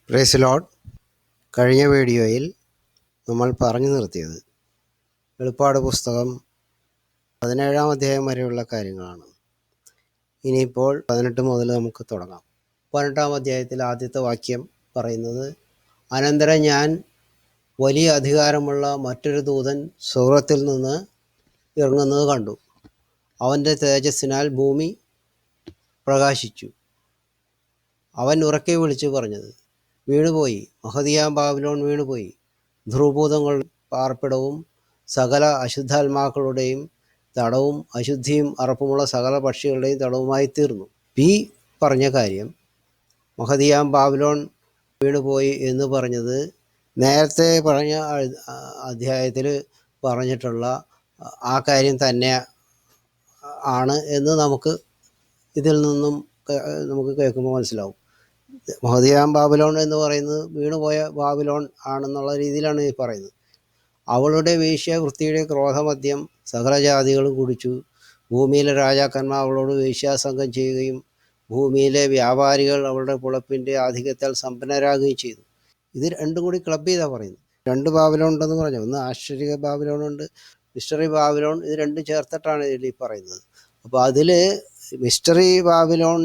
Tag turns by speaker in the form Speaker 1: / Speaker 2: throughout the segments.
Speaker 1: Praise Lord. കഴിഞ്ഞ വീഡിയോയിൽ നമ്മൾ പറഞ്ഞു നിർത്തിയത് വെളിപ്പാട് പുസ്തകം 17-ാം അധ്യായം വരെയുള്ള കാര്യങ്ങളാണ്. ഇനിയിപ്പോൾ 18 മുതൽ നമുക്ക് തുടങ്ങാം. 18-ാം അധ്യായത്തിൽ ആദ്യത്തെ വാക്യം പറയുന്നത്, അനന്തരം ഞാൻ വലിയ അധികാരമുള്ള മറ്റൊരു ദൂതൻ സ്വർഗ്ഗത്തിൽ നിന്ന് ഇറങ്ങുന്നത് കണ്ടു. അവൻ്റെ തേജസ്സിനാൽ ഭൂമി പ്രകാശിച്ചു. അവൻ ഉറക്കെ വിളിച്ചു പറഞ്ഞത്, വീണുപോയി, മഹതിയാം ബാബിലോൺ വീണുപോയി, ധ്രുവഭൂതങ്ങൾ പാർപ്പിടവും സകല അശുദ്ധാത്മാക്കളുടെയും തടവും അശുദ്ധിയും അറപ്പുമുള്ള സകല പക്ഷികളുടെയും തടവുമായി തീർന്നു. ഈ പറഞ്ഞ കാര്യം, മഹതിയാം ബാബിലോൺ വീണുപോയി എന്ന് പറഞ്ഞത് നേരത്തെ പറഞ്ഞ അധ്യായത്തിൽ പറഞ്ഞിട്ടുള്ള ആ കാര്യം തന്നെ ആണ് എന്ന് നമുക്ക് ഇതിൽ നിന്നും നമുക്ക് കേൾക്കുമ്പോൾ മനസ്സിലാവും. മഹതിയാം ബാബിലോൺ എന്ന് പറയുന്നത് വീണുപോയ ബാബിലോൺ ആണെന്നുള്ള രീതിയിലാണ് ഈ പറയുന്നത്. അവളുടെ വേശ്യാവൃത്തിയുടെ ക്രോധമദ്യം സകല ജാതികളും കുടിച്ചു. ഭൂമിയിലെ രാജാക്കന്മാർ അവളോട് വേശ്യാസംഗം ചെയ്യുകയും ഭൂമിയിലെ വ്യാപാരികൾ അവളുടെ പുളപ്പിൻ്റെ ആധിക്യത്താൽ സമ്പന്നരാകുകയും ചെയ്തു. ഇത് രണ്ടും കൂടി ക്ലബ് ചെയ്താൽ പറയുന്നത്. രണ്ട് ബാബിലോൺ ഉണ്ടെന്ന് പറഞ്ഞു. ഒന്ന് ആശ്ചര്യ ബാബിലോൺ ഉണ്ട്, മിസ്റ്ററി ബാബിലോൺ. ഇത് രണ്ടും ചേർത്തിട്ടാണ് ഇതിൽ പറയുന്നത്. അപ്പോൾ അതിൽ മിസ്റ്ററി ബാബിലോൺ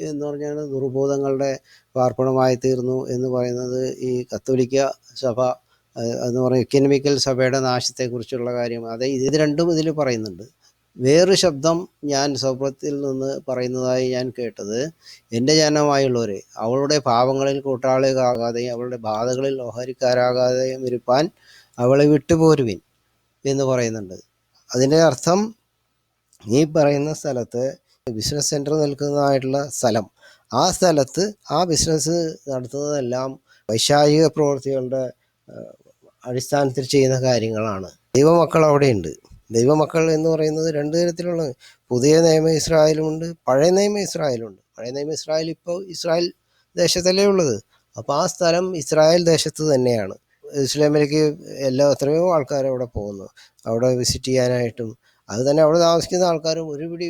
Speaker 1: എന്ന് പറഞ്ഞാൽ ദുർബോധങ്ങളുടെ പാർപ്പണമായി തീർന്നു എന്ന് പറയുന്നത് ഈ കത്തോലിക്ക സഭ എന്ന് പറയുന്ന എക്കണമിക്കൽ സഭയുടെ നാശത്തെക്കുറിച്ചുള്ള കാര്യം. അത് ഇത് രണ്ടും ഇതിൽ പറയുന്നുണ്ട്. വേറൊരു ശബ്ദം ഞാൻ സ്വർഗ്ഗത്തിൽ നിന്ന് പറയുന്നതായി ഞാൻ കേട്ടത്, എൻ്റെ ജനമായുള്ളവരെ, അവളുടെ പാപങ്ങളിൽ കൂട്ടാളികളാകാതെയും അവളുടെ ബാധകളിൽ ഓഹരിക്കാരാകാതെയും ഇരുപ്പാൻ അവളെ വിട്ടുപോരുവിൻ എന്ന് പറയുന്നുണ്ട്. അതിൻ്റെ അർത്ഥം, ഈ പറയുന്ന സ്ഥലത്ത് ബിസിനസ് സെൻറ്റർ നിൽക്കുന്നതായിട്ടുള്ള സ്ഥലം, ആ സ്ഥലത്ത് ആ ബിസിനസ് നടത്തുന്നതെല്ലാം വൈശാചിക പ്രവൃത്തികളുടെ അടിസ്ഥാനത്തിൽ ചെയ്യുന്ന കാര്യങ്ങളാണ്. ദൈവമക്കൾ അവിടെയുണ്ട്. ദൈവമക്കൾ എന്ന് പറയുന്നത് രണ്ട് തരത്തിലുള്ള, പുതിയ നിയമ ഇസ്രായേലുമുണ്ട്, പഴയ നിയമ ഇസ്രായേലുണ്ട്. പഴയ നിയമ ഇസ്രായേൽ ഇപ്പോൾ ഇസ്രായേൽ ദേശത്തല്ലേ ഉള്ളത്. അപ്പോൾ ആ സ്ഥലം ഇസ്രായേൽ ദേശത്ത് തന്നെയാണ്. ഇസ്ലാമിലേക്ക് എത്രയോ ആൾക്കാർ അവിടെ പോകുന്നു, അവിടെ വിസിറ്റ് ചെയ്യാനായിട്ടും. അത് തന്നെ അവിടെ താമസിക്കുന്ന ആൾക്കാരും ഒരുപിടി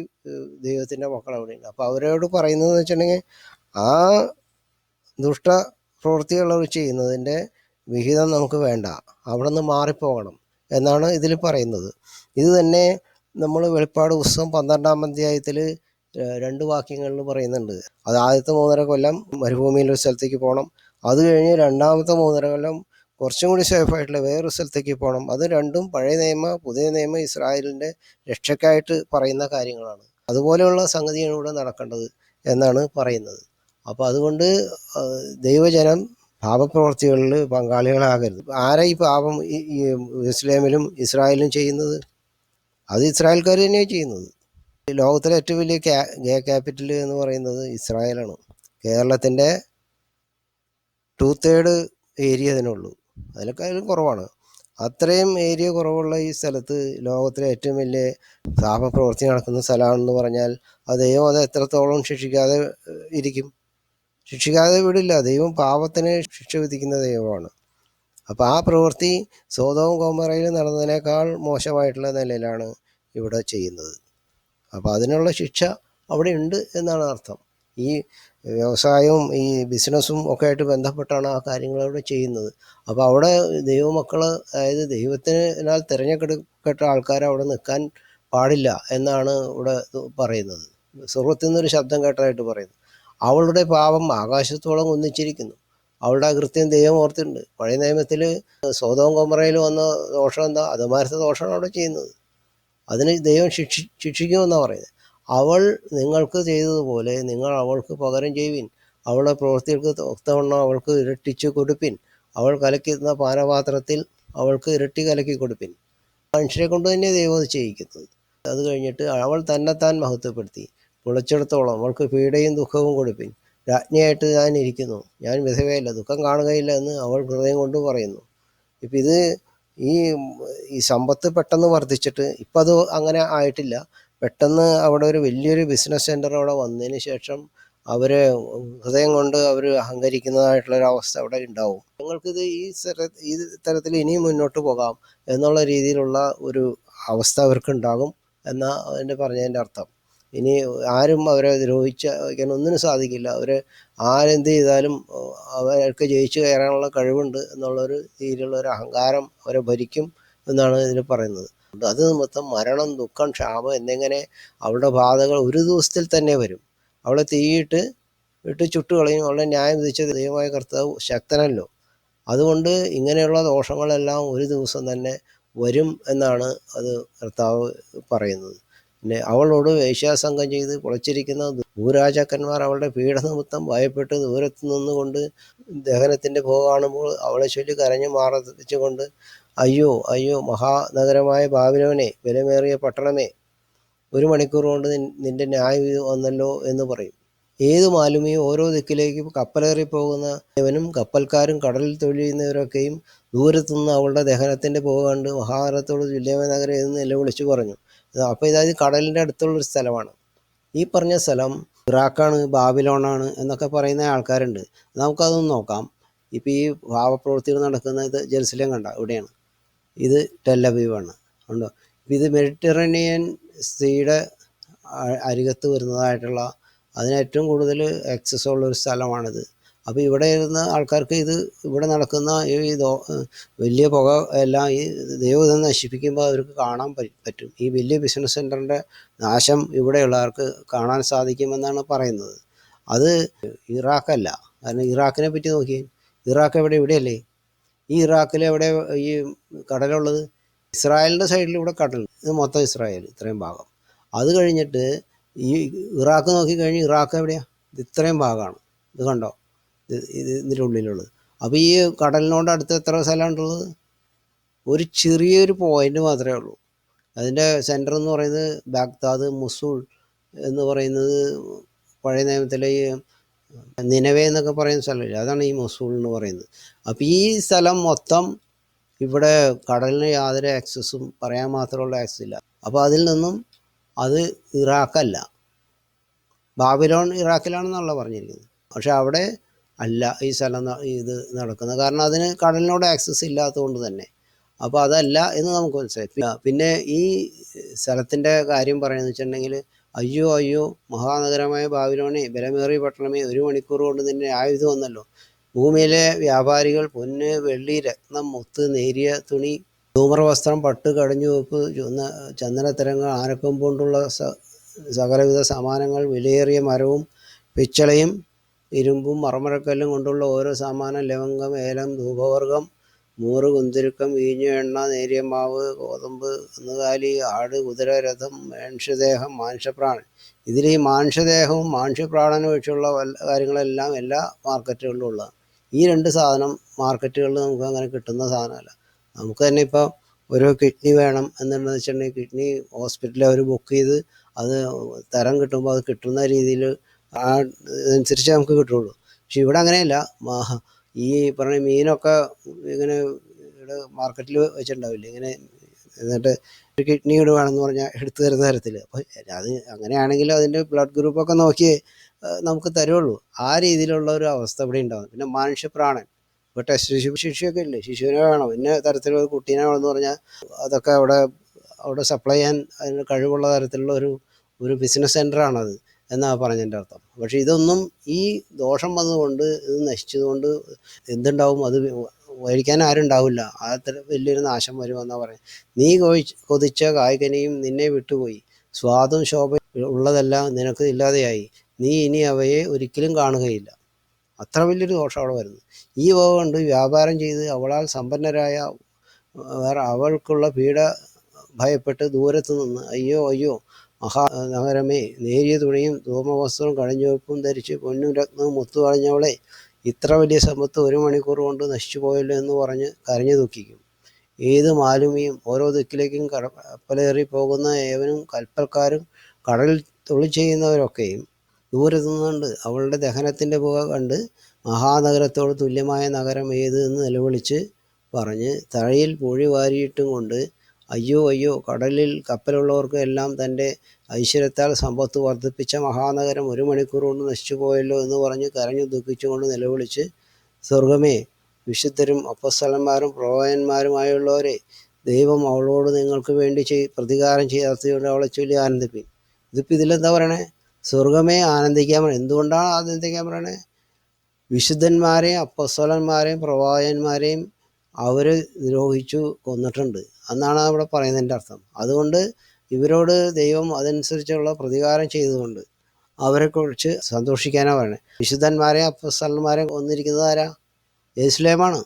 Speaker 1: ദൈവത്തിൻ്റെ മക്കൾ അവിടെയുണ്ട്. അപ്പോൾ അവരോട് പറയുന്നതെന്ന് വെച്ചിട്ടുണ്ടെങ്കിൽ, ആ ദുഷ്ട പ്രവൃത്തികൾ അവർ ചെയ്യുന്നതിൻ്റെ വിഹിതം നമുക്ക് വേണ്ട, അവിടെ നിന്ന് മാറിപ്പോകണം എന്നാണ് ഇതിൽ പറയുന്നത്. ഇത് തന്നെ നമ്മൾ വെളിപ്പാട് പുസ്തകം 12-ാം അധ്യായത്തിൽ 2 വാക്യങ്ങളിൽ പറയുന്നുണ്ട്. അത് ആദ്യത്തെ 3.5 കൊല്ലം മരുഭൂമിയിലൊരു സ്ഥലത്തേക്ക് പോകണം. അത് കഴിഞ്ഞ് രണ്ടാമത്തെ 3.5 കൊല്ലം കുറച്ചും കൂടി സേഫായിട്ടുള്ള വേറൊരു സ്ഥലത്തേക്ക് പോകണം. അത് രണ്ടും പഴയ നിയമ പുതിയ നിയമ ഇസ്രായേലിൻ്റെ രക്ഷയ്ക്കായിട്ട് പറയുന്ന കാര്യങ്ങളാണ്. അതുപോലെയുള്ള സംഗതിയാണ് ഇവിടെ നടക്കേണ്ടത് എന്നാണ് പറയുന്നത്. അപ്പോൾ അതുകൊണ്ട് ദൈവജനം പാപപ്രവർത്തികളിൽ പങ്കാളികളാകരുത്. ആരാ ഈ പാപം ഈ ഇസ്ലാമിലും ഇസ്രായേലിലും ചെയ്യുന്നത്? അത് ഇസ്രായേൽക്കാർ തന്നെയാണ് ചെയ്യുന്നത്. ലോകത്തിലെ ഏറ്റവും വലിയ ഗേ ക്യാപിറ്റൽ എന്ന് പറയുന്നത് ഇസ്രായേലാണ്. കേരളത്തിൻ്റെ 2/3 ഏരിയ അതിനുള്ളൂ, അതിനേക്കാളും കുറവാണ്. അത്രയും ഏരിയ കുറവുള്ള ഈ സ്ഥലത്ത് ലോകത്തിലെ ഏറ്റവും വലിയ പാപപ്രവൃത്തി നടക്കുന്ന സ്ഥലമാണെന്ന് പറഞ്ഞാൽ ദൈവം അത് എത്രത്തോളം ശിക്ഷിക്കാതെ ഇരിക്കും? ശിക്ഷിക്കാതെ വിടില്ല. ദൈവം പാപത്തിന് ശിക്ഷ വിധിക്കുന്ന ദൈവമാണ്. അപ്പോൾ ആ പ്രവൃത്തി സോദോം ഗൊമോറയിൽ നടന്നതിനേക്കാൾ മോശമായിട്ടുള്ള നിലയിലാണ് ഇവിടെ ചെയ്യുന്നത്. അപ്പോൾ അതിനുള്ള ശിക്ഷ അവിടെ ഉണ്ട് എന്നാണ് അർത്ഥം. ഈ വ്യവസായവും ഈ ബിസിനസ്സും ഒക്കെ ആയിട്ട് ബന്ധപ്പെട്ടാണ് ആ കാര്യങ്ങളവിടെ ചെയ്യുന്നത്. അപ്പോൾ അവിടെ ദൈവമക്കൾ, അതായത് ദൈവത്തിനാൽ തിരഞ്ഞെടുക്കപ്പെട്ട ആൾക്കാർ അവിടെ നിൽക്കാൻ പാടില്ല എന്നാണ് ഇവിടെ പറയുന്നത്. സ്വർഗ്ഗത്തിൽ നിന്നൊരു ശബ്ദം കേട്ടതായിട്ട് പറയുന്നു. അവളുടെ പാപം ആകാശത്തോളം ഒന്നിച്ചിരിക്കുന്നു, അവളുടെ അകൃത്യം ദൈവം ഓർത്തിട്ടുണ്ട്. പഴയ നിയമത്തിൽ സോദോം ഗൊമോറയിൽ വന്ന ദോഷം എന്താ? അതുമാരത്തെ ദോഷമാണ് അവിടെ ചെയ്യുന്നത്. അതിന് ദൈവം ശിക്ഷിക്കുമെന്നാണ് പറയുന്നത്. അവൾ നിങ്ങൾക്ക് ചെയ്തതുപോലെ നിങ്ങൾ അവൾക്ക് പകരം ചെയ്യുവിൻ, അവളുടെ പ്രവൃത്തികൾക്ക് ഒത്തവണ്ണം അവൾക്ക് ഇരട്ടിച്ച് കൊടുപ്പിൻ, അവൾ കലക്കുന്ന പാനപാത്രത്തിൽ അവൾക്ക് ഇരട്ടി കലക്കി കൊടുപ്പിൻ. മനുഷ്യരെ കൊണ്ട് തന്നെ ദൈവം അത് ചെയ്യിക്കുന്നത്. അത് കഴിഞ്ഞിട്ട് അവൾ തന്നെത്താൻ മഹത്വപ്പെടുത്തി പുളച്ചെടുത്തോളം അവൾക്ക് പീഡയും ദുഃഖവും കൊടുപ്പിൻ. രാജ്ഞിയായിട്ട് ഞാൻ ഇരിക്കുന്നു, ഞാൻ വിധവയല്ല, ദുഃഖം കാണുകയില്ല എന്ന് അവൾ ഹൃദയം കൊണ്ട് പറയുന്നു. ഇപ്പം ഇത് ഈ സമ്പത്ത് പെട്ടെന്ന് വർദ്ധിച്ചിട്ട്, ഇപ്പം അത് അങ്ങനെ ആയിട്ടില്ല. പെട്ടെന്ന് അവിടെ ഒരു വലിയൊരു ബിസിനസ് സെൻറ്റർ അവിടെ വന്നതിന് ശേഷം അവർ ഹൃദയം കൊണ്ട് അവർ അഹങ്കരിക്കുന്നതായിട്ടുള്ളൊരവസ്ഥ അവിടെ ഉണ്ടാവും. ഞങ്ങൾക്കിത് ഈ തരത്തിൽ ഇനിയും മുന്നോട്ട് പോകാം എന്നുള്ള രീതിയിലുള്ള ഒരു അവസ്ഥ അവർക്കുണ്ടാകും എന്നാണ് അതിൻ്റെ പറഞ്ഞതിൻ്റെ അർത്ഥം. ഇനി ആരും അവരെ ദ്രോഹിക്കാൻ ഒന്നിനും സാധിക്കില്ല. അവർ ആരെന്ത് ചെയ്താലും അവർക്ക് ജയിച്ചു കയറാനുള്ള കഴിവുണ്ട് എന്നുള്ളൊരു രീതിയിലുള്ള ഒരു അഹങ്കാരം അവരെ ഭരിക്കും എന്നാണ് ഇതിൽ പറയുന്നത്. അത് മൊത്തം മരണം, ദുഃഖം, ക്ഷാമം എന്നിങ്ങനെ അവളുടെ ബാധകൾ ഒരു ദിവസത്തിൽ തന്നെ വരും. അവളെ തീയിട്ട് ചുട്ടുകളയും. അവളെ ന്യായം വിധിച്ച ദൈവമായ കർത്താവ് ശക്തനല്ലോ. അതുകൊണ്ട് ഇങ്ങനെയുള്ള ദോഷങ്ങളെല്ലാം ഒരു ദിവസം തന്നെ വരും എന്നാണ് അത് കർത്താവ് പറയുന്നത്. പിന്നെ അവളോട് വേശ്യാസംഗം ചെയ്ത് കുളച്ചിരിക്കുന്ന ഭൂരാജാക്കന്മാർ അവളുടെ പീഡനനിമിത്തം ഭയപ്പെട്ട് ദൂരത്ത് നിന്നുകൊണ്ട് ദഹനത്തിൻ്റെ പുക കാണുമ്പോൾ അവളെ ചൊല്ലി കരഞ്ഞു മാറച്ചുകൊണ്ട്, അയ്യോ അയ്യോ മഹാനഗരമായ ബാബിലോനെ, വിലമേറിയ പട്ടണമേ, 1 മണിക്കൂർ കൊണ്ട് നിന്റെ ന്യായം വന്നല്ലോ എന്ന് പറയും. ഏത് മാലുമിയും ഓരോ ദിക്കിലേക്കും കപ്പലേറി പോകുന്ന ഇവനും കപ്പൽക്കാരും കടലിൽ തൊഴിൽ ചെയ്യുന്നവരൊക്കെയും ദൂരത്തുനിന്ന് അവളുടെ ദഹനത്തിൻ്റെ പുക കണ്ട് മഹാനഗരത്തോട് തുല്യമായ നഗരം എന്ന് നിലവിളിച്ചു പറഞ്ഞു. അപ്പോൾ ഇതായത് കടലിൻ്റെ അടുത്തുള്ളൊരു സ്ഥലമാണ്. ഈ പറഞ്ഞ സ്ഥലം ഇറാഖാണ്, ബാബിലോണാണ് എന്നൊക്കെ പറയുന്ന ആൾക്കാരുണ്ട്. നമുക്കതൊന്ന് നോക്കാം. ഇപ്പോൾ ഈ പാപപ്രവൃത്തികൾ നടക്കുന്നത് ജെറുസലേം കണ്ട ഇവിടെയാണ്, ഇത് ടെല്ലവീവാണ്. ഉണ്ടോ? ഇത് മെഡിറ്ററേനിയൻ സീയുടെ അരികത്ത് വരുന്നതായിട്ടുള്ള, അതിന് ഏറ്റവും കൂടുതൽ ആക്സസ് ഉള്ളൊരു സ്ഥലമാണിത്. അപ്പോൾ ഇവിടെ ഇരുന്ന ആൾക്കാർക്ക് ഇവിടെ നടക്കുന്ന ഈ വലിയ പുക എല്ലാം ഈ ദൈവം നശിപ്പിക്കുമ്പോൾ അവർക്ക് കാണാൻ പറ്റും. ഈ വലിയ ബിസിനസ് സെൻറ്ററിൻ്റെ നാശം ഇവിടെയുള്ളവർക്ക് കാണാൻ സാധിക്കുമെന്നാണ് പറയുന്നത്. അത് ഇറാഖല്ല. കാരണം ഇറാഖിനെ പറ്റി നോക്കി, ഇറാഖ് ഇവിടെയല്ലേ? ഈ ഇറാഖിൽ എവിടെ ഈ കടലുള്ളത്? ഇസ്രായേലിൻ്റെ സൈഡിലൂടെ കടൽ, ഇത് മൊത്തം ഇസ്രായേൽ ഇത്രയും ഭാഗം. അത് കഴിഞ്ഞിട്ട് ഈ ഇറാഖ് നോക്കിക്കഴിഞ്ഞ് ഇറാഖ് എവിടെയാണ്? ഇത് ഇത്രയും ഭാഗമാണ്. ഇത് കണ്ടോ, ഇതിൻ്റെ ഉള്ളിലുള്ളത്. അപ്പോൾ ഈ കടലിനോട് അടുത്ത് എത്ര സ്ഥലമുണ്ടുള്ളത്? ഒരു ചെറിയൊരു പോയിന്റ് മാത്രമേ ഉള്ളൂ. അതിൻ്റെ സെൻറ്റർ എന്ന് പറയുന്നത് ബാഗ്ദാദ്, മുസൂൾ എന്ന് പറയുന്നത് പഴയ നിയമത്തിലെ ഈ നിനവേ എന്നൊക്കെ പറയുന്ന സ്ഥലമില്ല, അതാണ് ഈ മൊസൂൾ എന്ന് പറയുന്നത്. അപ്പോൾ ഈ സ്ഥലം മൊത്തം ഇവിടെ കടലിന് യാതൊരു ആക്സസും പറയാൻ മാത്രമുള്ള ആക്സസ് ഇല്ല. അപ്പോൾ അതിൽ നിന്നും അത് ഇറാഖല്ല, ബാബിലോൺ ഇറാഖിലാണെന്നുള്ള പറഞ്ഞിരിക്കുന്നത്. പക്ഷെ അവിടെ അല്ല ഈ സ്ഥലം ഇത് നടക്കുന്നത്, കാരണം അതിന് കടലിനോട് ആക്സസ് ഇല്ലാത്തതുകൊണ്ട് തന്നെ. അപ്പോൾ അതല്ല എന്ന് നമുക്ക് മനസ്സിലായി. പിന്നെ ഈ സ്ഥലത്തിൻ്റെ കാര്യം പറയുന്നത് വെച്ചിട്ടുണ്ടെങ്കിൽ, അയ്യോ അയ്യോ മഹാനഗരമായ ബാബിലോണേ, ബലമേറിയ പട്ടണമേ, 1 മണിക്കൂർ കൊണ്ട് നിന്നെ ആയുധം വന്നല്ലോ. ഭൂമിയിലെ വ്യാപാരികൾ പൊന്ന്, വെള്ളി, രത്നം, മുത്ത്, നേരിയ തുണി, ധൂമ്രവസ്ത്രം, പട്ട്, കടഞ്ഞുവെപ്പ്, ചന്ദനത്തരങ്ങൾ, ആനക്കൊമ്പ് കൊണ്ടുള്ള സകലവിധ സാമാനങ്ങൾ, വിലയേറിയ മരവും പിച്ചളയും ഇരുമ്പും മറമരക്കല്ലും കൊണ്ടുള്ള ഓരോ സാമാനം, ലവംഗം, ഏലം, ധൂപവർഗം, മൂറ്, കുന്തിരുക്കം, വീഞ്ഞ്, എണ്ണ, നേരിയ മാവ്, ഗോതമ്പ്, കന്നുകാലി, ആട്, കുതിര, രഥം, മാംസദേഹം, മാംസപ്രാണൻ. ഇതിൽ ഈ മാംസദേഹവും മാംസപ്രാണനും ഒഴിച്ചുള്ള കാര്യങ്ങളെല്ലാം എല്ലാ മാർക്കറ്റുകളിലും ഉള്ളതാണ്. ഈ 2 സാധനം മാർക്കറ്റുകളിൽ നമുക്ക് അങ്ങനെ കിട്ടുന്ന സാധനമല്ല. നമുക്ക് തന്നെ ഇപ്പോൾ ഒരു കിഡ്നി വേണം എന്നുണ്ടെന്ന് വെച്ചിട്ടുണ്ടെങ്കിൽ കിഡ്നി ഹോസ്പിറ്റലിൽ അവർ ബുക്ക് ചെയ്ത് അത് തരം കിട്ടുമ്പോൾ അത് കിട്ടുന്ന രീതിയിൽ അതനുസരിച്ച് നമുക്ക് കിട്ടുള്ളൂ. പക്ഷെ ഇവിടെ അങ്ങനെയല്ല. ഈ പറഞ്ഞ മീനൊക്കെ ഇങ്ങനെ ഇവിടെ മാർക്കറ്റിൽ വെച്ചിട്ടുണ്ടാവില്ലേ, ഇങ്ങനെ എന്നിട്ട് ഒരു കിഡ്നി വേണമെന്ന് പറഞ്ഞാൽ എടുത്തു തരുന്ന തരത്തിൽ. അപ്പോൾ അത് അങ്ങനെയാണെങ്കിൽ അതിൻ്റെ ബ്ലഡ് ഗ്രൂപ്പൊക്കെ നോക്കിയേ നമുക്ക് തരുള്ളൂ. ആ രീതിയിലുള്ള ഒരു അവസ്ഥ ഇവിടെ ഉണ്ടാകും. പിന്നെ മനുഷ്യപ്രാണൻ, ഇപ്പോൾ ടെസ്റ്റ് ശിശുവൊക്കെ ഇല്ലേ, ശിശുവിനെ വേണം, ഇന്ന തരത്തിലുള്ള കുട്ടീനെ വേണമെന്ന് പറഞ്ഞാൽ അതൊക്കെ അവിടെ സപ്ലൈ ചെയ്യാൻ അതിന് കഴിവുള്ള തരത്തിലുള്ള ഒരു ബിസിനസ് സെൻ്ററാണത് എന്നാണ് പറഞ്ഞതിൻ്റെ അർത്ഥം. പക്ഷേ ഇതൊന്നും ഈ ദോഷം വന്നുകൊണ്ട്, ഇത് നശിച്ചതുകൊണ്ട് എന്തുണ്ടാവും? അത് മേടിക്കാൻ ആരും ഉണ്ടാവില്ല. അത്ര വലിയൊരു നാശം വരുമെന്നാണ് പറയുന്നത്. നീ കൊതിച്ച കായ്കനിയും നിന്നെ വിട്ടുപോയി, സ്വാദും ശോഭയും ഉള്ളതെല്ലാം നിനക്ക് ഇല്ലാതെയായി, നീ ഇനി അവയെ ഒരിക്കലും കാണുകയില്ല. അത്ര വലിയൊരു ദോഷം അവിടെ വരുന്നു. ഈ വക കൊണ്ട് വ്യാപാരം ചെയ്ത് അവളാൽ സമ്പന്നരായ അവൾക്കുള്ള പീഡ ഭയപ്പെട്ട് ദൂരത്ത് നിന്ന്, അയ്യോ അയ്യോ മഹാനഗരമേ, നേരിയ തുണിയും ധൂമവസ്ത്രവും കഴഞ്ഞുവെപ്പും ധരിച്ച് പൊന്നും രത്നവും മുത്തു കളഞ്ഞവളെ, ഇത്ര വലിയ സമ്പത്ത് 1 മണിക്കൂർ കൊണ്ട് നശിച്ചു പോയല്ലോ എന്ന് പറഞ്ഞ് കരഞ്ഞു ദുഃഖിക്കും. ഏത് മാലുമിയും ഓരോ ദിക്കിലേക്കും കപ്പലേറി പോകുന്ന ഏവനും കൽപ്പൽക്കാരും കടലിൽ തൊഴിൽ ചെയ്യുന്നവരൊക്കെയും ദൂരത്തു നിന്നുകൊണ്ട് അവളുടെ ദഹനത്തിൻ്റെ പുക കണ്ട് മഹാനഗരത്തോട് തുല്യമായ നഗരം ഏത് എന്ന് നിലവിളിച്ച് പറഞ്ഞ് തഴയിൽ പൂഴി വാരിയിട്ടും കൊണ്ട്, അയ്യോ അയ്യോ കടലിൽ കപ്പലുള്ളവർക്ക് എല്ലാം തൻ്റെ ഐശ്വര്യത്താൽ സമ്പത്ത് വർദ്ധിപ്പിച്ച മഹാനഗരം 1 മണിക്കൂർ കൊണ്ട് നശിച്ചു പോയല്ലോ എന്ന് പറഞ്ഞ് കരഞ്ഞു ദുഃഖിച്ചുകൊണ്ട് നിലവിളിച്ച്, സ്വർഗമേ, വിശുദ്ധരും അപ്പസ്തലന്മാരും പ്രവാചകന്മാരുമായുള്ളവരെ, ദൈവം അവളോട് നിങ്ങൾക്ക് വേണ്ടി പ്രതികാരം ചെയ്യാത്തതുകൊണ്ട് അവളെ ചൊല്ലി ആനന്ദിപ്പിൻ. ഇതിപ്പോൾ ഇതിലെന്താ പറയണേ? സ്വർഗമേ ആനന്ദിക്കാൻ പറയണേ. എന്തുകൊണ്ടാണ് ആനന്ദിക്കാൻ പറയണേ? വിശുദ്ധന്മാരെയും അപ്പോസ്തലന്മാരെയും പ്രവാചകന്മാരെയും അവർ ദ്രോഹിച്ചു കൊന്നിട്ടുണ്ട് എന്നാണ് അവിടെ പറയുന്നതിൻ്റെ അർത്ഥം. അതുകൊണ്ട് ഇവരോട് ദൈവം അതനുസരിച്ചുള്ള പ്രതികാരം ചെയ്തുകൊണ്ട് അവരെക്കുറിച്ച് സന്തോഷിക്കാനാണ് പറയുന്നത്. വിശുദ്ധന്മാരെയും അപ്പോസ്തലന്മാരെയും കൊന്നിരിക്കുന്നത് ആരാ? യെരുശലേമാണ്.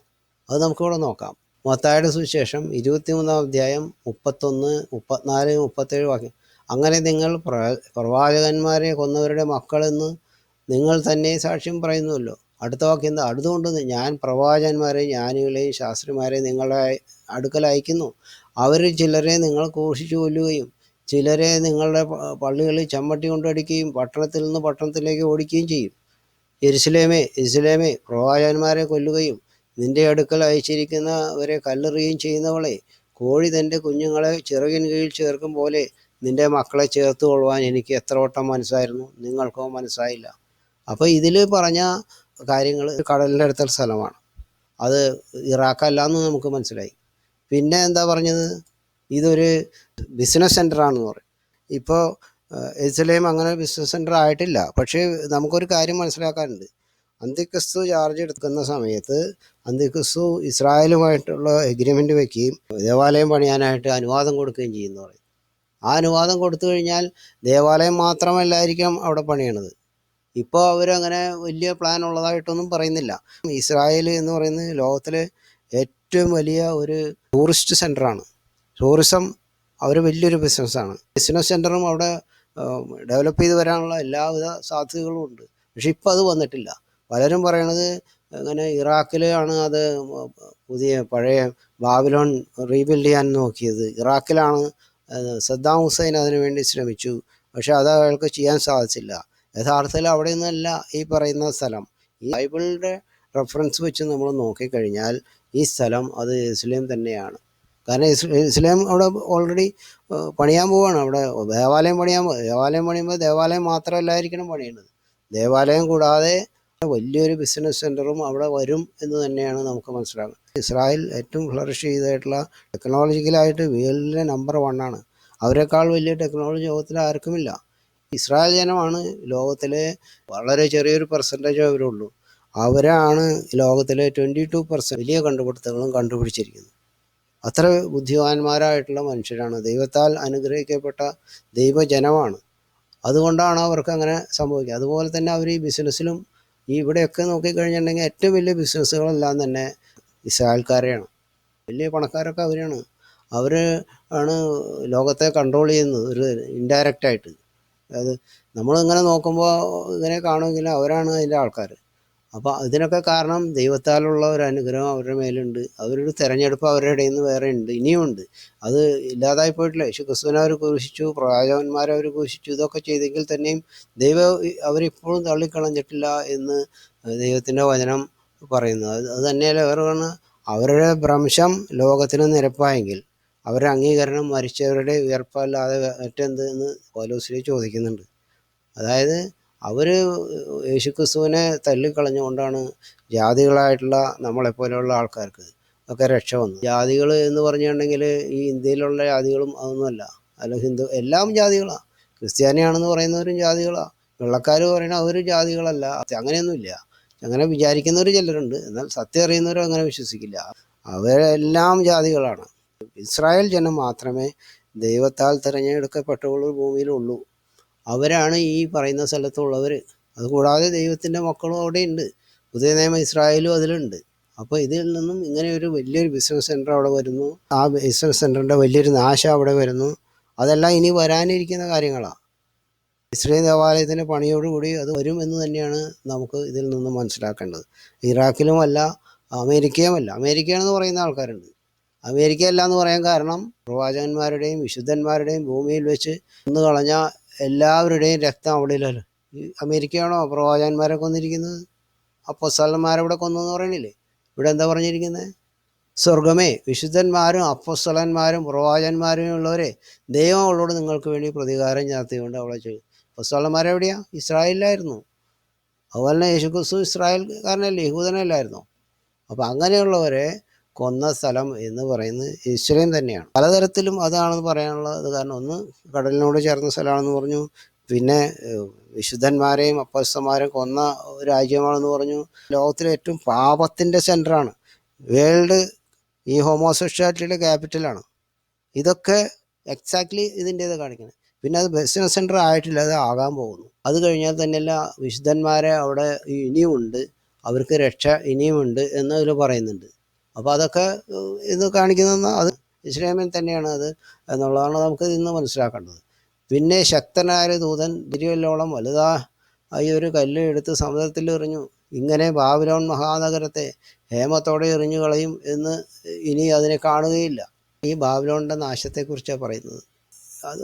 Speaker 1: അത് നമുക്കിവിടെ നോക്കാം. മത്തായിയുടെ സുവിശേഷം 23-ാം അധ്യായം 31, 34, 37 വാക്യം. അങ്ങനെ നിങ്ങൾ പ്രവാചകന്മാരെ കൊന്നവരുടെ മക്കളെന്ന് നിങ്ങൾ തന്നെ സാക്ഷ്യം പറയുന്നുവല്ലോ. അടുത്ത വാക്യം എന്താ? അതുകൊണ്ട് ഞാൻ പ്രവാചകന്മാരെയും ജ്ഞാനികളെയും ശാസ്ത്രിമാരെയും നിങ്ങളുടെ അടുക്കൽ അയക്കുന്നു. അവരിൽ ചിലരെ നിങ്ങൾ ക്രൂശിച്ചു കൊല്ലുകയും ചിലരെ നിങ്ങളുടെ പള്ളികളിൽ ചമ്മട്ടി കൊണ്ടടിക്കുകയും പട്ടണത്തിൽ നിന്ന് പട്ടണത്തിലേക്ക് ഓടിക്കുകയും ചെയ്യും. യെരുശലേമേ, യെരുശലേമേ, പ്രവാചകന്മാരെ കൊല്ലുകയും നിന്റെ അടുക്കൽ അയച്ചിരിക്കുന്നവരെ കല്ലെറിയുകയും ചെയ്യുന്നവളെ, കോഴി തൻ്റെ കുഞ്ഞുങ്ങളെ ചിറകിൻ കീഴിൽ ചേർക്കും പോലെ നിന്റെ മക്കളെ ചേർത്ത് കൊള്ളുവാൻ എനിക്ക് എത്ര വട്ടം മനസ്സായിരുന്നു, നിങ്ങൾക്കോ മനസ്സായില്ല. അപ്പോൾ ഇതിൽ പറഞ്ഞ കാര്യങ്ങൾ കടലിൻ്റെ അടുത്തുള്ള സ്ഥലമാണ്. അത് ഇറാഖല്ല എന്ന് നമുക്ക് മനസ്സിലായി. പിന്നെ എന്താ പറഞ്ഞത്? ഇതൊരു ബിസിനസ് സെൻ്ററാണെന്ന് പറയും. ഇപ്പോൾ യെരുശലേം അങ്ങനെ ബിസിനസ് സെൻ്റർ ആയിട്ടില്ല. പക്ഷേ നമുക്കൊരു കാര്യം മനസ്സിലാക്കാനുണ്ട്. അന്തിക്രിസ്തു ചാർജ് എടുക്കുന്ന സമയത്ത് അന്തിക്രിസ്തു ഇസ്രായേലുമായിട്ടുള്ള എഗ്രിമെൻ്റ് വയ്ക്കുകയും ദേവാലയം പണിയാനായിട്ട് അനുവാദം കൊടുക്കുകയും ചെയ്യുന്നു പറയും. ആ അനുവാദം കൊടുത്തു കഴിഞ്ഞാൽ ദേവാലയം മാത്രമല്ലായിരിക്കും അവിടെ പണിയണത്. ഇപ്പോൾ അവരങ്ങനെ വലിയ പ്ലാൻ ഉള്ളതായിട്ടൊന്നും പറയുന്നില്ല. ഇസ്രായേൽ എന്ന് പറയുന്നത് ലോകത്തിലെ ഏറ്റവും വലിയ ഒരു ടൂറിസ്റ്റ് സെൻ്ററാണ്. ടൂറിസം അവർ വലിയൊരു ബിസിനസ്സാണ്. ബിസിനസ് സെൻ്ററും അവിടെ ഡെവലപ്പ് ചെയ്ത് വരാനുള്ള എല്ലാവിധ സാധ്യതകളും ഉണ്ട്. പക്ഷെ ഇപ്പോൾ അത് വന്നിട്ടില്ല. പലരും പറയണത് അങ്ങനെ ഇറാഖിലാണ് അത് പുതിയ പഴയ ബാബിലോൺ റീബിൽഡ് ചെയ്യാൻ നോക്കിയത്. ഇറാഖിലാണ് സദ്ദാം ഹുസൈൻ അതിനു വേണ്ടി ശ്രമിച്ചു. പക്ഷെ അത് അയാൾക്ക് ചെയ്യാൻ സാധിച്ചില്ല. യഥാർത്ഥത്തിൽ അവിടെ നിന്നല്ല ഈ പറയുന്ന സ്ഥലം. ഈ ബൈബിളിൻ്റെ റെഫറൻസ് വെച്ച് നമ്മൾ നോക്കിക്കഴിഞ്ഞാൽ ഈ സ്ഥലം അത് യെരുശലേം തന്നെയാണ്. കാരണം യെരുശലേം അവിടെ ഓൾറെഡി പണിയാൻ പോവുകയാണ്. അവിടെ ദേവാലയം പണിയുമ്പോൾ ദേവാലയം മാത്രമല്ലായിരിക്കണം പണിയുന്നത്. ദേവാലയം കൂടാതെ വലിയൊരു ബിസിനസ് സെൻ്ററും അവിടെ വരും എന്ന് തന്നെയാണ് നമുക്ക് മനസ്സിലാകുന്നത്. ഇസ്രായേൽ ഏറ്റവും ഫ്ലറിഷ് ചെയ്തിട്ടുള്ള ടെക്നോളജിക്കലായിട്ട് വേൾഡിലെ നമ്പർ 1 ആണ്. അവരെക്കാൾ വലിയ ടെക്നോളജി ലോകത്തിൽ ആർക്കുമില്ല. ഇസ്രായേൽ ജനമാണ് ലോകത്തിലെ വളരെ ചെറിയൊരു പെർസെൻറ്റേജ് അവരുള്ളൂ. അവരാണ് ലോകത്തിലെ 22% വലിയ കണ്ടുപിടുത്തങ്ങളും കണ്ടുപിടിച്ചിരിക്കുന്നത്. അത്ര ബുദ്ധിമാന്മാരായിട്ടുള്ള മനുഷ്യരാണ്. ദൈവത്താൽ അനുഗ്രഹിക്കപ്പെട്ട ദൈവജനമാണ്. അതുകൊണ്ടാണ് അവർക്ക് അങ്ങനെ സംഭവിക്കുക. അതുപോലെ തന്നെ അവർ ഈ ബിസിനസ്സിലും ഇവിടെയൊക്കെ നോക്കിക്കഴിഞ്ഞിട്ടുണ്ടെങ്കിൽ ഏറ്റവും വലിയ ബിസിനസ്സുകളെല്ലാം തന്നെ ഇസ്രായേൽക്കാരെയാണ്. വലിയ പണക്കാരൊക്കെ അവരാണ്. അവർ ആണ് ലോകത്തെ കൺട്രോൾ ചെയ്യുന്നത് ഒരു ഇൻഡയറക്റ്റായിട്ട്. അതായത് നമ്മളിങ്ങനെ നോക്കുമ്പോൾ ഇങ്ങനെ കാണുമെങ്കിലും അവരാണ് അതിൻ്റെ ആൾക്കാർ. അപ്പോൾ ഇതിനൊക്കെ കാരണം ദൈവത്താലുള്ള ഒരു അനുഗ്രഹം അവരുടെ മേലുണ്ട്. അവരൊരു തിരഞ്ഞെടുപ്പ് അവരുടെ ഇടയിൽ നിന്ന് വേറെ ഉണ്ട്, ഇനിയുമുണ്ട്. അത് ഇല്ലാതായി പോയിട്ടില്ല. യേശുക്രിസ്തുവിനെ അവർ ക്രൂശിച്ചു, പ്രവാചകന്മാരെ അവർ ക്രൂശിച്ചു. ഇതൊക്കെ ചെയ്തെങ്കിൽ തന്നെയും ദൈവം അവരിപ്പോഴും തള്ളിക്കളഞ്ഞിട്ടില്ല എന്ന് ദൈവത്തിൻ്റെ വചനം പറയുന്നത്. അത് തന്നെയല്ല വേറെ പറഞ്ഞാൽ അവരുടെ ഭ്രംശം ലോകത്തിന് നിരപ്പായെങ്കിൽ അവരുടെ അംഗീകരണം മരിച്ചവരുടെ ഉയർപ്പല്ലാതെ മറ്റെന്ത് എന്ന് പൗലോസ് ചോദിക്കുന്നുണ്ട്. അതായത് അവർ യേശുക്രിസ്തുവിനെ തള്ളിക്കളഞ്ഞുകൊണ്ടാണ് ജാതികളായിട്ടുള്ള നമ്മളെപ്പോലെയുള്ള ആൾക്കാർക്ക് ഒക്കെ രക്ഷ വന്നത്. ജാതികൾ എന്ന് പറഞ്ഞിട്ടുണ്ടെങ്കിൽ ഈ ഇന്ത്യയിലുള്ള ജാതികളും അതൊന്നുമല്ല. അല്ല, ഹിന്ദു എല്ലാം ജാതികളാണ്. ക്രിസ്ത്യാനിയാണെന്ന് പറയുന്നവരും ജാതികളാണ്. വെള്ളക്കാർ പറയുന്ന അവരും ജാതികളല്ല. അങ്ങനെയൊന്നുമില്ല. അങ്ങനെ വിചാരിക്കുന്നവർ ചിലരുണ്ട്. എന്നാൽ സത്യം അറിയുന്നവരും അങ്ങനെ വിശ്വസിക്കില്ല. അവരെല്ലാം ജാതികളാണ്. ഇസ്രായേൽ ജനം മാത്രമേ ദൈവത്താൽ തിരഞ്ഞെടുക്കപ്പെട്ടവൾ ഭൂമിയിലുള്ളൂ. അവരാണ് ഈ പറയുന്ന സ്ഥലത്തുള്ളവർ. അതുകൂടാതെ ദൈവത്തിൻ്റെ മക്കളും അവിടെ ഉണ്ട്. പുതിയ നിയമ ഇസ്രായേലും അതിലുണ്ട്. അപ്പോൾ ഇതിൽ നിന്നും ഇങ്ങനെ ഒരു വലിയൊരു ബിസിനസ് സെൻ്റർ അവിടെ വരുന്നു. ആ ബിസിനസ് സെൻ്ററിൻ്റെ വലിയൊരു നാശം അവിടെ വരുന്നു. അതെല്ലാം ഇനി വരാനിരിക്കുന്ന കാര്യങ്ങളാണ്. ഇസ്രായേൽ ദേവാലയത്തിൻ്റെ പണിയോടുകൂടി അത് വരും എന്ന് തന്നെയാണ് നമുക്ക് ഇതിൽ നിന്നും മനസ്സിലാക്കേണ്ടത്. ഇറാഖിലുമല്ല, അമേരിക്കയുമല്ല. അമേരിക്കയാണെന്ന് പറയുന്ന ആൾക്കാരുണ്ട്. അമേരിക്ക അല്ല എന്ന് പറയാൻ കാരണം പ്രവാചകന്മാരുടെയും വിശുദ്ധന്മാരുടെയും ഭൂമിയിൽ വെച്ച് കൊന്നു കളഞ്ഞ എല്ലാവരുടെയും രക്തം അവിടെ ഇല്ലല്ലോ. ഈ അമേരിക്കയാണോ പ്രവാചകന്മാരെ കൊന്നിരിക്കുന്നത്? അപ്പോസ്തലന്മാരെ കൊന്നു എന്ന് പറയണില്ലേ? ഇവിടെ എന്താ പറഞ്ഞിരിക്കുന്നത്? സ്വർഗമേ, വിശുദ്ധന്മാരും അപ്പോസ്തലന്മാരും പ്രവാചകന്മാരും ഉള്ളവരെ, ദൈവം അവളോട് നിങ്ങൾക്ക് വേണ്ടി പ്രതികാരം ചാർത്തിക്കൊണ്ട് അവളെ ചെയ്യും. അപ്പോസ്തലന്മാരെവിടെയാ? ഇസ്രായേലിലായിരുന്നു. അതുപോലെ തന്നെ യേശുക്രിസ്തു ഇസ്രായേൽക്കാരനല്ലേ, യഹൂദനല്ലായിരുന്നോ? അപ്പോൾ അങ്ങനെയുള്ളവരെ കൊന്ന സ്ഥലം എന്ന് പറയുന്നത് യെരുശലേം തന്നെയാണ്. പലതരത്തിലും അതാണെന്ന് പറയാനുള്ളത്. കാരണം ഒന്ന് കടലിനോട് ചേർന്ന സ്ഥലമാണെന്ന് പറഞ്ഞു, പിന്നെ വിശുദ്ധന്മാരെയും അപ്പസ്തലന്മാരെയും കൊന്ന രാജ്യമാണെന്ന് പറഞ്ഞു. ലോകത്തിലെ ഏറ്റവും പാപത്തിൻ്റെ സെൻറ്ററാണ്. വേൾഡ് ഈ ഹോമോസെക്ഷാലിറ്റിയുടെ ക്യാപിറ്റലാണ്. ഇതൊക്കെ എക്സാക്ട്ലി ഇതിൻ്റേത് കാണിക്കുന്നത്. പിന്നെ അത് ബിസിനസ് സെൻറ്റർ ആയിട്ടില്ല, അത് ആകാൻ പോകുന്നു. അത് കഴിഞ്ഞാൽ തന്നെയല്ല, വിശുദ്ധന്മാരെ അവിടെ ഇനിയുമുണ്ട്, അവർക്ക് രക്ഷ ഇനിയുമുണ്ട് എന്നതിൽ പറയുന്നുണ്ട്. അപ്പോൾ അതൊക്കെ ഇത് കാണിക്കുന്നത് അത് ഇസ്ലാമിൽ തന്നെയാണ് അത് എന്നുള്ളതാണ് നമുക്ക് ഇന്ന് മനസ്സിലാക്കേണ്ടത്. പിന്നെ ശക്തനായ ദൂതൻ തിരുവല്ലോളം വലുതായ ഒരു കല്ല് എടുത്ത് സമുദ്രത്തിൽ എറിഞ്ഞു. ഇങ്ങനെ ബാബിലോൺ മഹാനഗരത്തെ ഹേമത്തോടെ എറിഞ്ഞു കളയും എന്ന് ഇനി അതിനെ കാണുകയില്ല. ഈ ബാബിലോണിൻ്റെ നാശത്തെക്കുറിച്ചാണ് പറയുന്നത്.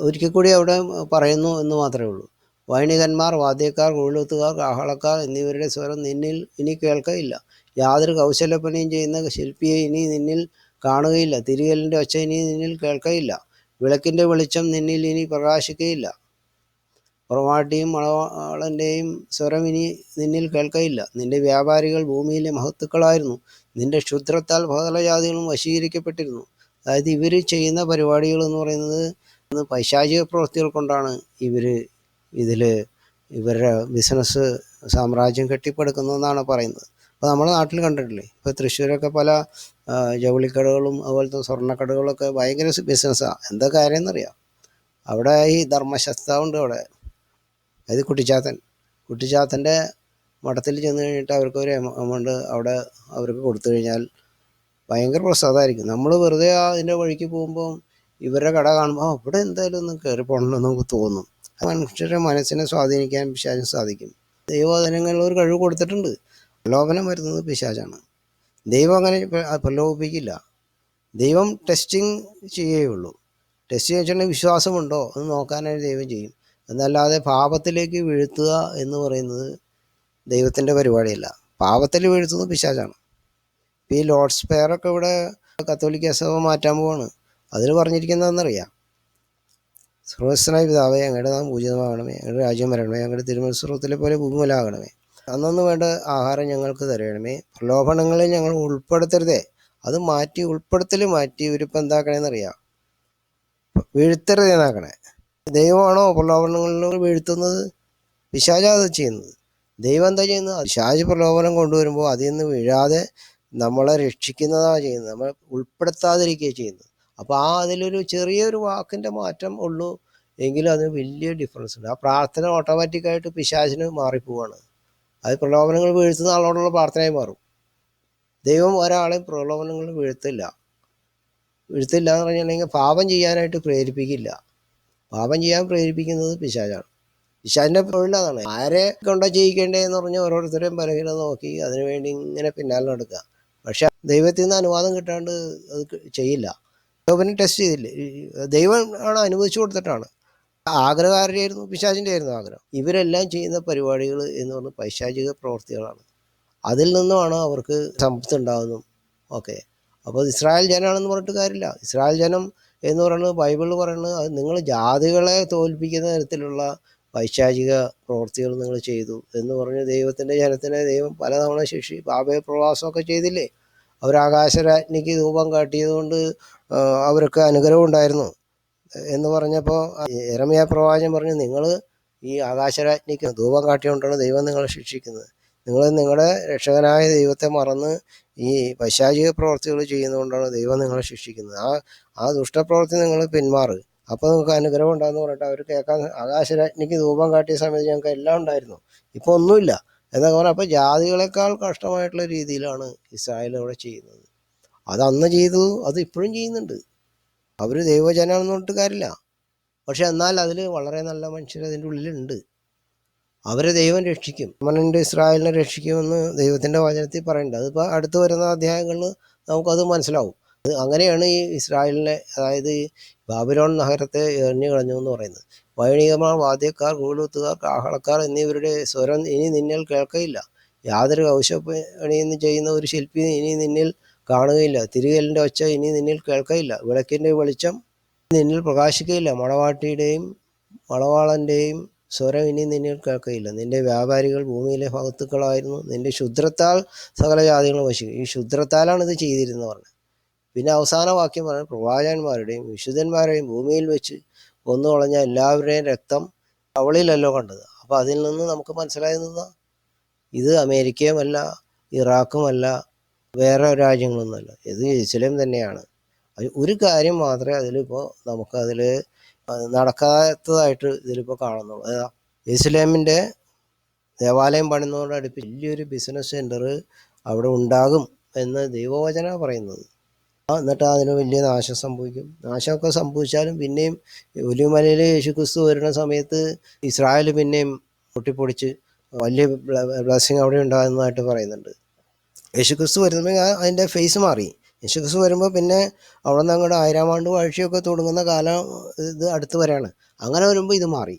Speaker 1: ഒരിക്കൽ കൂടി അവിടെ പറയുന്നു എന്ന് മാത്രമേ ഉള്ളൂ. വൈണികന്മാർ, വാദ്യക്കാർ, കുഴലൂത്തുകാർ, കാഹളക്കാർ എന്നിവരുടെ സ്വരം നിന്നിൽ ഇനി കേൾക്കയില്ല. യാതൊരു കൗശലപ്പണിയും ചെയ്യുന്ന ശില്പിയെ ഇനി നിന്നിൽ കാണുകയില്ല. തിരികലിൻ്റെ ഒച്ച ഇനി നിന്നിൽ കേൾക്കയില്ല. വിളക്കിൻ്റെ വെളിച്ചം നിന്നിൽ ഇനി പ്രകാശിക്കുകയില്ല. പുറമാട്ടിയും മണവാളൻ്റെയും സ്വരം ഇനി നിന്നിൽ കേൾക്കയില്ല. നിന്റെ വ്യാപാരികൾ ഭൂമിയിലെ മഹത്തുക്കളായിരുന്നു. നിന്റെ ക്ഷുദ്രത്താൽ സകല ജാതികളും വശീകരിക്കപ്പെട്ടിരുന്നു. അതായത് ഇവർ ചെയ്യുന്ന പരിപാടികൾ എന്ന് പറയുന്നത് പൈശാചിക പ്രവൃത്തികൾ കൊണ്ടാണ് ഇവരുടെ ബിസിനസ് സാമ്രാജ്യം കെട്ടിപ്പടുക്കുന്നതെന്നാണ് പറയുന്നത്. അപ്പോൾ നമ്മുടെ നാട്ടിൽ കണ്ടിട്ടില്ലേ, ഇപ്പോൾ തൃശ്ശൂരൊക്കെ പല ജൗളിക്കടകളും അതുപോലത്തെ സ്വർണ്ണക്കടകളൊക്കെ ഭയങ്കര ബിസിനസ്സാണ്. എന്താ കാര്യം എന്നറിയാം? അവിടെ ഈ ധർമ്മശസ്താവുണ്ട് അവിടെ, അതായത് കുട്ടിച്ചാത്തൻ്റെ മഠത്തിൽ ചെന്ന് കഴിഞ്ഞിട്ട് അവർക്ക് ഒരു എമൗണ്ട് അവിടെ അവർക്ക് കൊടുത്തു കഴിഞ്ഞാൽ ഭയങ്കര പ്രസാദമായിരിക്കും. നമ്മൾ വെറുതെ അതിൻ്റെ വഴിക്ക് പോകുമ്പോൾ ഇവരുടെ കട കാണുമ്പോൾ ഇവിടെ എന്തായാലും ഒന്ന് കയറി പോകണമെന്ന് നമുക്ക് തോന്നും. മനുഷ്യരുടെ മനസ്സിനെ സ്വാധീനിക്കാൻ പിശാചിന് സാധിക്കും. ദൈവവചനങ്ങളിൽ ഒരു കഴിവ് കൊടുത്തിട്ടുണ്ട്. പ്രലോഭനം വരുന്നത് പിശാചാണ്. ദൈവം അങ്ങനെ പ്രലോഭിപ്പിക്കില്ല. ദൈവം ടെസ്റ്റിങ് ചെയ്യുകയുള്ളൂ. ടെസ്റ്റ് വെച്ചിട്ടുണ്ടെങ്കിൽ വിശ്വാസമുണ്ടോ എന്ന് നോക്കാനായിട്ട് ദൈവം ചെയ്യും. എന്നല്ലാതെ പാപത്തിലേക്ക് വീഴ്ത്തുക എന്ന് പറയുന്നത് ദൈവത്തിൻ്റെ പരിപാടിയല്ല. പാപത്തിൽ വീഴ്ത്തുന്നത് പിശാചാണ്. ഈ ലോർഡ്സ് പെയറൊക്കെ ഇവിടെ കത്തോലിക്ക സഭ മാറ്റാൻ പോവാണ്. അതിൽ പറഞ്ഞിരിക്കുന്നതെന്നറിയാം, സർവ്വസ്വനായ പിതാവേ, അങ്ങയുടെ നാം പൂജിതമാകണമേ, ഞങ്ങളുടെ രാജ്യം വരണമേ, ഞങ്ങളുടെ തിരുമനസ്സുറത്തിലെ പോലെ ഭൂമിയിലാകണമേ, അന്നു വേണ്ട ആഹാരം ഞങ്ങൾക്ക് തരണമേ, പ്രലോഭനങ്ങളിൽ ഞങ്ങൾ ഉൾപ്പെടുത്തരുതേ. അത് മാറ്റി, ഉൾപ്പെടുത്തൽ മാറ്റി ഇവരിപ്പോൾ എന്താക്കണേന്നറിയാം, വീഴ്ത്തരുതേന്നാക്കണേ. ദൈവമാണോ പ്രലോഭനങ്ങളിൽ വീഴ്ത്തുന്നത്? പിശാചാ അത് ചെയ്യുന്നത്. ദൈവം എന്താ ചെയ്യുന്നത്? പിശാച് പ്രലോഭനം കൊണ്ടുവരുമ്പോൾ അതിൽ നിന്ന് വീഴാതെ നമ്മളെ രക്ഷിക്കുന്നതാണ് ചെയ്യുന്നത്, നമ്മളെ ഉൾപ്പെടുത്താതിരിക്കുകയാണ് ചെയ്യുന്നത്. അപ്പോൾ അതിലൊരു ചെറിയൊരു വാക്കിൻ്റെ മാറ്റം ഉള്ളൂ, എങ്കിലും അതിന് വലിയ ഡിഫറൻസ് ഉണ്ട്. ആ പ്രാർത്ഥന ഓട്ടോമാറ്റിക്കായിട്ട് പിശാചിന് മാറിപ്പോവാണ്. അത് പ്രലോഭനങ്ങൾ വീഴ്ത്തുന്ന ആളോടുള്ള പ്രാർത്ഥനയായി മാറും. ദൈവം ഒരാളെയും പ്രലോഭനങ്ങൾ വീഴ്ത്തില്ല എന്ന് പറഞ്ഞിട്ടുണ്ടെങ്കിൽ പാപം ചെയ്യാനായിട്ട് പ്രേരിപ്പിക്കില്ല. പാപം ചെയ്യാൻ പ്രേരിപ്പിക്കുന്നത് പിശാചാണ്. പിശാചിൻ്റെ തൊഴിലാണ് ആരെ കൊണ്ടാ ചെയ്യിക്കേണ്ടതെന്ന് പറഞ്ഞാൽ ഓരോരുത്തരെയും ബലഹീനത നോക്കി അതിനുവേണ്ടി ഇങ്ങനെ പിന്നാലെ നടക്കുക. പക്ഷെ ദൈവത്തിൽ നിന്ന് അനുവാദം കിട്ടാണ്ട് അത് ചെയ്യില്ല. യോബിനെ ടെസ്റ്റ് ചെയ്തില്ലേ? ദൈവം ആണ് അനുവദിച്ചു കൊടുത്തിട്ടാണ്. ആഗ്രഹകാരിയായിരുന്നു, പിശാചിൻ്റെ ആയിരുന്നു ആഗ്രഹം. ഇവരെല്ലാം ചെയ്യുന്ന പരിപാടികൾ എന്ന് പറഞ്ഞാൽ പൈശാചിക പ്രവൃത്തികളാണ്. അതിൽ നിന്നുമാണ് അവർക്ക് സമ്പത്ത് ഉണ്ടാകുന്നു. ഓക്കെ, അപ്പോൾ ഇസ്രായേൽ ജനമാണെന്ന് പറഞ്ഞിട്ട് കാര്യമില്ല. ഇസ്രായേൽ ജനം എന്ന് പറയുന്നത് ബൈബിളിൽ പറയുന്നത് അത് നിങ്ങൾ ജാതികളെ തോൽപ്പിക്കുന്ന തരത്തിലുള്ള പൈശാചിക പ്രവൃത്തികൾ നിങ്ങൾ ചെയ്തു എന്ന് പറഞ്ഞ് ദൈവത്തിൻ്റെ ജനത്തിനെ ദൈവം പലതവണ പാപയ പ്രവാസമൊക്കെ ചെയ്തില്ലേ? അവർ ആകാശരാജ്ഞിക്ക് ധൂപം കാട്ടിയതുകൊണ്ട് അവർക്ക് അനുഗ്രഹം ഉണ്ടായിരുന്നു എന്ന് പറഞ്ഞപ്പോൾ യെരമ്യാ പ്രവാചകൻ പറഞ്ഞു, നിങ്ങൾ ഈ ആകാശരാജ്ഞിക്ക് ധൂപം കാട്ടിയോണ്ടാണ് ദൈവം നിങ്ങളെ ശിക്ഷിക്കുന്നത്. നിങ്ങൾ നിങ്ങളുടെ രക്ഷകനായ ദൈവത്തെ മറന്ന് ഈ പൈശാചിക പ്രവർത്തികൾ ചെയ്യുന്നതുകൊണ്ടാണ് ദൈവം നിങ്ങളെ ശിക്ഷിക്കുന്നത്. ആ ദുഷ്ടപ്രവൃത്തി നിങ്ങൾ പിന്മാറുക, അപ്പോൾ നിങ്ങൾക്ക് അനുഗ്രഹം ഉണ്ടാകുമെന്ന് പറഞ്ഞിട്ട് അവർ കേൾക്കാൻ ആകാശരാജ്ഞിക്ക് ധൂപം കാട്ടിയ സമയത്ത് ഞങ്ങൾക്ക് എല്ലാം ഉണ്ടായിരുന്നു, ഇപ്പോൾ ഒന്നുമില്ല എന്നൊക്കെ പറഞ്ഞാൽ, അപ്പോൾ ജാതികളെക്കാൾ കഷ്ടമായിട്ടുള്ള രീതിയിലാണ് ഇസ്രായേൽ അവിടെ ചെയ്യുന്നത്. അത് അന്ന് ചെയ്തു, അത് ഇപ്പോഴും ചെയ്യുന്നുണ്ട്. അവർ ദൈവജനാണെന്ന് പറഞ്ഞിട്ട് കാര്യമില്ല. പക്ഷെ എന്നാൽ അതിൽ വളരെ നല്ല മനുഷ്യർ അതിൻ്റെ ഉള്ളിലുണ്ട്. അവരെ ദൈവം രക്ഷിക്കും. മനുഷ്യൻ്റെ ഇസ്രായേലിനെ രക്ഷിക്കുമെന്ന് ദൈവത്തിൻ്റെ വചനത്തിൽ പറയുന്നുണ്ട്. അതിപ്പോൾ അടുത്ത് വരുന്ന അധ്യായങ്ങളിൽ നമുക്കത് മനസ്സിലാവും. അങ്ങനെയാണ് ഈ ഇസ്രായേലിനെ, അതായത് ഈ ബാബിലോൺ നഗരത്തെ എറിഞ്ഞു കളഞ്ഞു എന്ന് പറയുന്നത്. വൈണികന്മാർ, വാദ്യക്കാർ, കൂലൂത്തുകാർ, കാഹളക്കാർ എന്നിവരുടെ സ്വരം ഇനി നിന്നിൽ കേൾക്കയില്ല. യാതൊരു കൗശലപ്പണിയും ചെയ്യുന്ന ഒരു ശില്പി ഇനി നിന്നിൽ കാണുകയില്ല. തിരികലിൻ്റെ ഒച്ച ഇനി നിന്നിൽ കേൾക്കയില്ല. വിളക്കിൻ്റെ വെളിച്ചം നിന്നിൽ പ്രകാശിക്കയില്ല. മണവാളൻ്റെയും സ്വരം ഇനി നിന്നിൽ കേൾക്കയില്ല. നിന്റെ വ്യാപാരികൾ ഭൂമിയിലെ മഹത്തുക്കളായിരുന്നു. നിന്റെ ക്ഷുദ്രത്താൽ സകല ജാതികളും വശിക്കും. ഈ ക്ഷുദ്രത്താലാണ് ഇത് ചെയ്തിരുന്നത് പറഞ്ഞത്. പിന്നെ അവസാന വാക്യം പറഞ്ഞത്, പ്രവാചകന്മാരുടെയും വിശുദ്ധന്മാരെയും ഭൂമിയിൽ വെച്ച് കൊന്നുകളഞ്ഞ എല്ലാവരുടെയും രക്തം അവളിലല്ലോ കണ്ടത്. അപ്പോൾ അതിൽ നിന്ന് നമുക്ക് മനസ്സിലായത് ഇത് അമേരിക്കയുമല്ല, ഇറാഖുമല്ല, വേറെ രാജ്യങ്ങളൊന്നുമല്ല, ഇത് ജെറുസലേം തന്നെയാണ്. ഒരു കാര്യം മാത്രമേ അതിലിപ്പോൾ നമുക്കതിൽ നടക്കാത്തതായിട്ട് ഇതിലിപ്പോൾ കാണുന്നുള്ളൂ. ജെറുസലേമിൻ്റെ ദേവാലയം പണിതോടടുപ്പിച്ച് വലിയൊരു ബിസിനസ് സെൻറ്റർ അവിടെ ഉണ്ടാകും എന്ന് ദൈവവചന പറയുന്നത്. എന്നിട്ട് അതിന് വലിയ നാശം സംഭവിക്കും. നാശമൊക്കെ സംഭവിച്ചാലും പിന്നെയും ഒലിവുമലയിൽ യേശുക്രിസ്തു വരുന്ന സമയത്ത് ഇസ്രായേൽ പിന്നെയും പൊട്ടിപ്പൊടിച്ച് വലിയ ബ്ലെസ്സിങ് അവിടെ ഉണ്ടാകുന്നതായിട്ട് പറയുന്നുണ്ട്. യേശുക്രിസ്തു വരുമ്പോൾ അതിൻ്റെ ഫേസ് മാറി. യേശുക്രിസ്തു വരുമ്പോൾ പിന്നെ അവിടെ നിന്ന് അങ്ങോട്ട് 1000 ആണ്ട് വാഴ്ചയൊക്കെ തുടങ്ങുന്ന കാലം ഇത് അടുത്ത് വരെയാണ്. അങ്ങനെ വരുമ്പോൾ ഇത് മാറി.